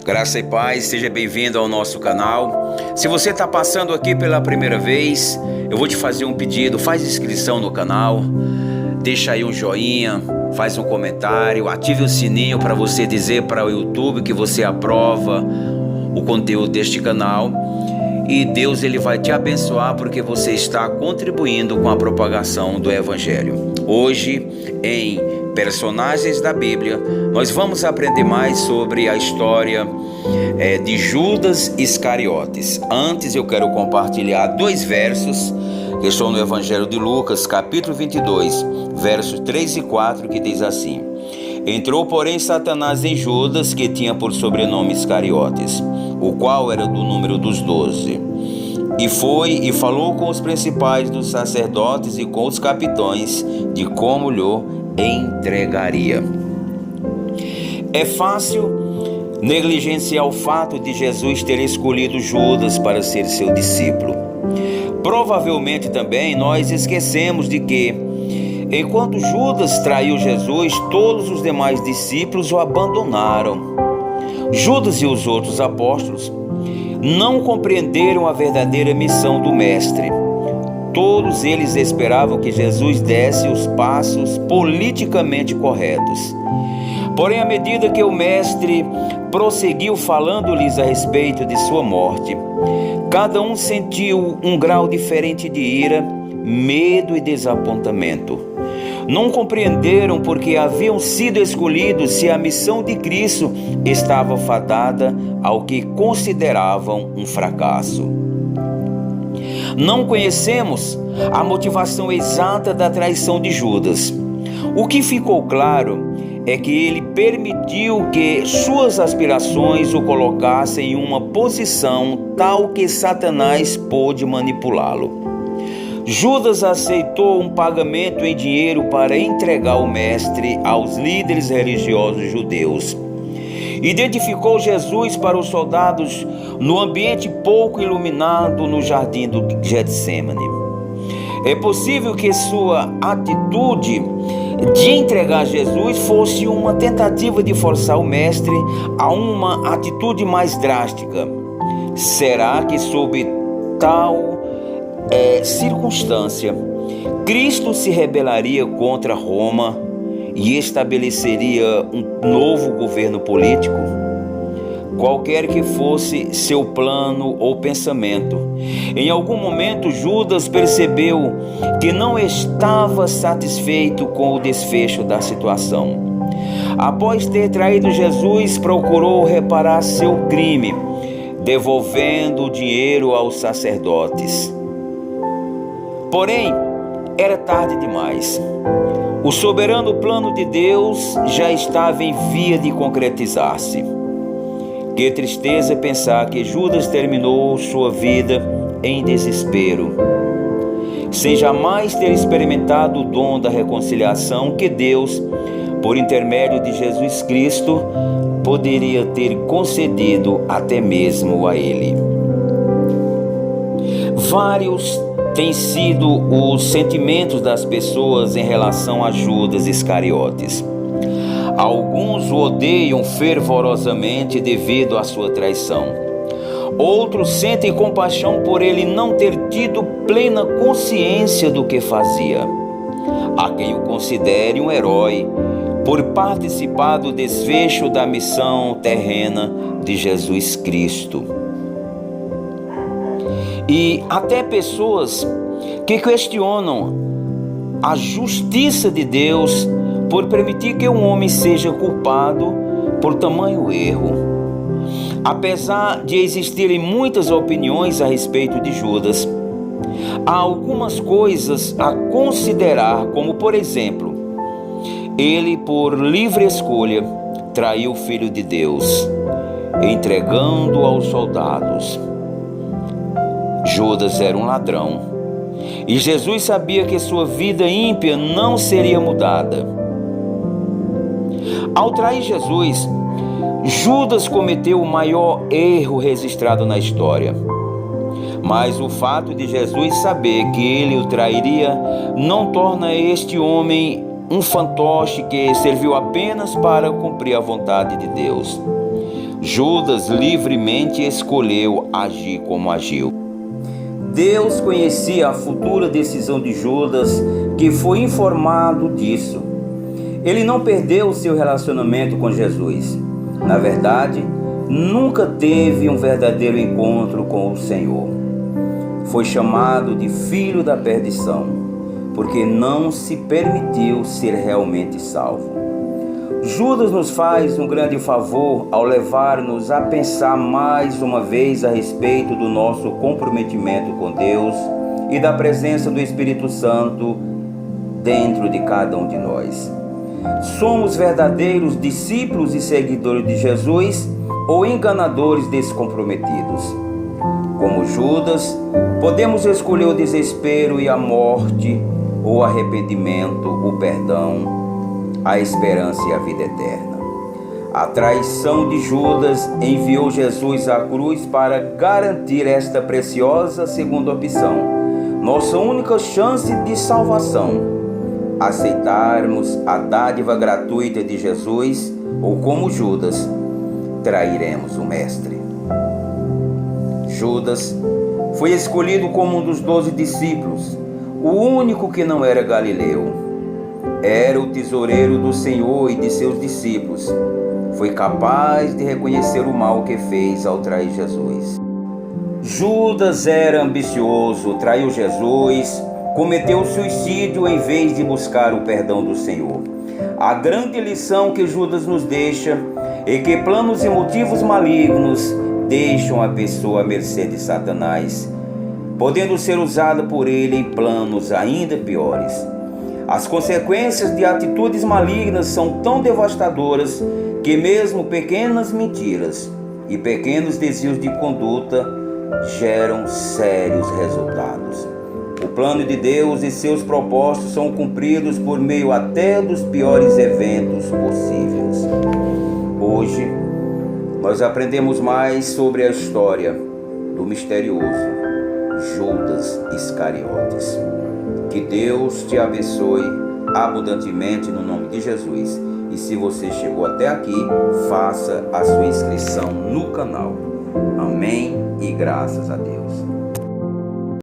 Graça e paz, seja bem-vindo ao nosso canal. Se você está passando aqui pela primeira vez, eu vou te fazer um pedido: faz inscrição no canal, deixa aí um joinha, faz um comentário, ative o sininho para você dizer para o YouTube que você aprova o conteúdo deste canal. E Deus ele vai te abençoar porque você está contribuindo com a propagação do Evangelho. Hoje, em Personagens da Bíblia, nós vamos aprender mais sobre a história de Judas Iscariotes. Antes eu quero compartilhar dois versos que estão no Evangelho de Lucas, capítulo 22, versos 3 e 4, que diz assim: Entrou, porém, Satanás em Judas, que tinha por sobrenome Iscariotes, o qual era do número dos 12. E foi e falou com os principais dos sacerdotes e com os capitães de como lhe entregaria. É fácil negligenciar o fato de Jesus ter escolhido Judas para ser seu discípulo. Provavelmente também nós esquecemos de que, enquanto Judas traiu Jesus, todos os demais discípulos o abandonaram. Judas e os outros apóstolos não compreenderam a verdadeira missão do Mestre. Todos eles esperavam que Jesus desse os passos politicamente corretos. Porém, à medida que o Mestre prosseguiu falando-lhes a respeito de sua morte, cada um sentiu um grau diferente de ira, medo e desapontamento. Não compreenderam porque haviam sido escolhidos se a missão de Cristo estava fadada ao que consideravam um fracasso. Não conhecemos a motivação exata da traição de Judas. O que ficou claro é que ele permitiu que suas aspirações o colocassem em uma posição tal que Satanás pôde manipulá-lo. Judas aceitou um pagamento em dinheiro para entregar o Mestre aos líderes religiosos judeus. Identificou Jesus para os soldados no ambiente pouco iluminado no jardim do Getsemane. É possível que sua atitude de entregar Jesus fosse uma tentativa de forçar o Mestre a uma atitude mais drástica. Será que sob tal circunstância, Cristo se rebelaria contra Roma e estabeleceria um novo governo político? Qualquer que fosse seu plano ou pensamento, em algum momento Judas percebeu que não estava satisfeito com o desfecho da situação. Após ter traído Jesus, procurou reparar seu crime, devolvendo o dinheiro aos sacerdotes. Porém, era tarde demais. O soberano plano de Deus já estava em via de concretizar-se. Que tristeza pensar que Judas terminou sua vida em desespero, sem jamais ter experimentado o dom da reconciliação que Deus, por intermédio de Jesus Cristo, poderia ter concedido até mesmo a ele. Vários têm sido os sentimentos das pessoas em relação a Judas Iscariotes. Alguns o odeiam fervorosamente devido à sua traição. Outros sentem compaixão por ele não ter tido plena consciência do que fazia. Há quem o considere um herói por participar do desfecho da missão terrena de Jesus Cristo. E até pessoas que questionam a justiça de Deus por permitir que um homem seja culpado por tamanho erro. Apesar de existirem muitas opiniões a respeito de Judas, há algumas coisas a considerar, como por exemplo, ele por livre escolha traiu o Filho de Deus, entregando-o aos soldados. Judas era um ladrão, e Jesus sabia que sua vida ímpia não seria mudada. Ao trair Jesus, Judas cometeu o maior erro registrado na história. Mas o fato de Jesus saber que ele o trairia não torna este homem um fantoche que serviu apenas para cumprir a vontade de Deus. Judas livremente escolheu agir como agiu. Deus conhecia a futura decisão de Judas, que foi informado disso. Ele não perdeu o seu relacionamento com Jesus. Na verdade, nunca teve um verdadeiro encontro com o Senhor. Foi chamado de filho da perdição, porque não se permitiu ser realmente salvo. Judas nos faz um grande favor ao levar-nos a pensar mais uma vez a respeito do nosso comprometimento com Deus e da presença do Espírito Santo dentro de cada um de nós. Somos verdadeiros discípulos e seguidores de Jesus ou enganadores descomprometidos? Como Judas, podemos escolher o desespero e a morte, ou o arrependimento, o perdão, a esperança e a vida eterna. A traição de Judas enviou Jesus à cruz para garantir esta preciosa segunda opção, nossa única chance de salvação: aceitarmos a dádiva gratuita de Jesus, ou como Judas, trairemos o Mestre. Judas foi escolhido como um dos 12 discípulos, o único que não era galileu. Era o tesoureiro do Senhor e de seus discípulos. Foi capaz de reconhecer o mal que fez ao trair Jesus. Judas era ambicioso, traiu Jesus, cometeu suicídio em vez de buscar o perdão do Senhor. A grande lição que Judas nos deixa é que planos e motivos malignos deixam a pessoa à mercê de Satanás, podendo ser usada por ele em planos ainda piores. As consequências de atitudes malignas são tão devastadoras que mesmo pequenas mentiras e pequenos desvios de conduta geram sérios resultados. O plano de Deus e seus propósitos são cumpridos por meio até dos piores eventos possíveis. Hoje, nós aprendemos mais sobre a história do misterioso Judas Iscariotes. Que Deus te abençoe abundantemente no nome de Jesus. E se você chegou até aqui, faça a sua inscrição no canal. Amém e graças a Deus.